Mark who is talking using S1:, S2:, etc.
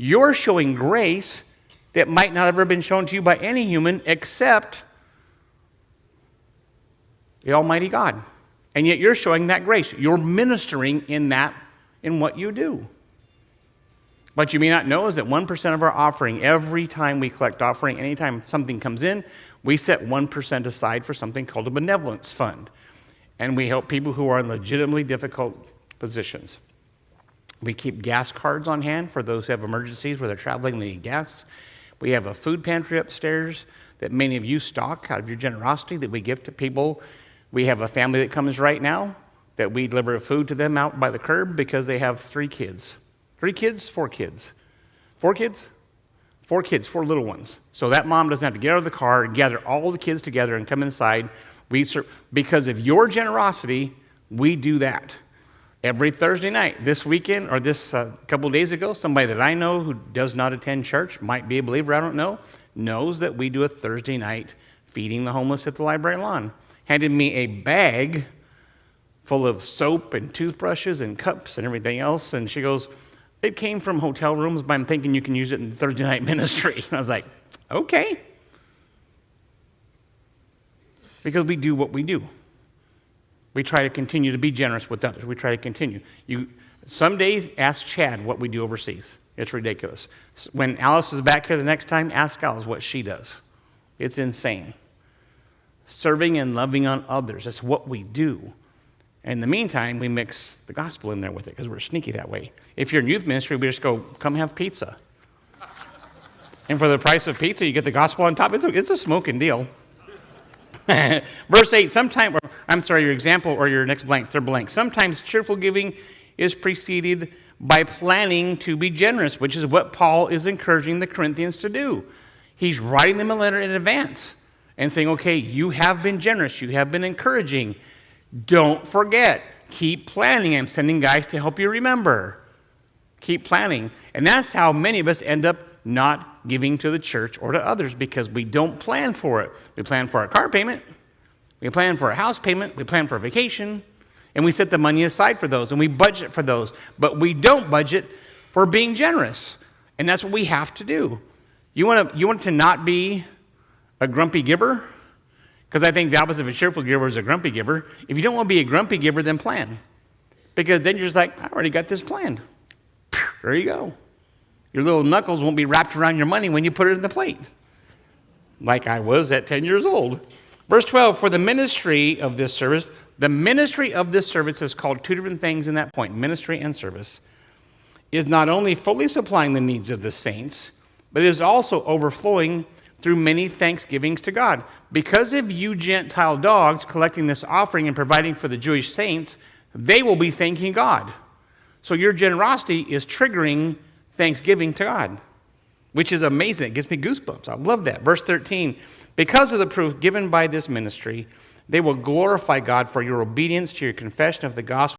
S1: You're showing grace that might not have ever been shown to you by any human except the Almighty God. And yet you're showing that grace. You're ministering in what you do. What you may not know is that 1% of our offering, every time we collect offering, anytime something comes in, we set 1% aside for something called a benevolence fund. And we help people who are in legitimately difficult positions. We keep gas cards on hand for those who have emergencies where they're traveling and they need gas. We have a food pantry upstairs that many of you stock out of your generosity that we give to people. We have a family that comes right now that we deliver food to them out by the curb because they have 3 kids. 3 kids? 4 kids? 4 kids? 4 kids, 4 little ones. So that mom doesn't have to get out of the car and gather all the kids together and come inside. Because of your generosity, we do that. Every Thursday night, this weekend, or this couple of days ago, somebody that I know who does not attend church, might be a believer, I don't know, knows that we do a Thursday night feeding the homeless at the library lawn. Handed me a bag full of soap and toothbrushes and cups and everything else, and she goes, it came from hotel rooms, but I'm thinking you can use it in the Thursday night ministry. And I was like, okay. Because we do what we do. We try to continue to be generous with others. We try to continue. Some days, ask Chad what we do overseas. It's ridiculous. When Alice is back here the next time, ask Alice what she does. It's insane. Serving and loving on others, that's what we do. In the meantime, we mix the gospel in there with it because we're sneaky that way. If you're in youth ministry, we just go, come have pizza. And for the price of pizza, you get the gospel on top. It's a smoking deal. Verse 8, your example or your next blank, third blank. Sometimes cheerful giving is preceded by planning to be generous, which is what Paul is encouraging the Corinthians to do. He's writing them a letter in advance and saying, okay, you have been generous, you have been encouraging. Don't forget, keep planning. I'm sending guys to help you remember. Keep planning. And that's how many of us end up not giving to the church or to others because we don't plan for it. We plan for a car payment, we plan for a house payment, we plan for a vacation, and we set the money aside for those, and we budget for those, but we don't budget for being generous. And that's what we have to do. You want to not be a grumpy giver? Because I think the opposite of a cheerful giver is a grumpy giver. If you don't want to be a grumpy giver, then plan. Because then you're just like, I already got this planned. There you go. Your little knuckles won't be wrapped around your money when you put it in the plate. Like I was at 10 years old. Verse 12, for the ministry of this service is called 2 different things in that point, ministry and service, is not only fully supplying the needs of the saints, but is also overflowing through many thanksgivings to God. Because of you Gentile dogs collecting this offering and providing for the Jewish saints, they will be thanking God. So your generosity is triggering thanksgiving to God, which is amazing. It gives me goosebumps. I love that. Verse 13, because of the proof given by this ministry, they will glorify God for your obedience to your confession of the gospel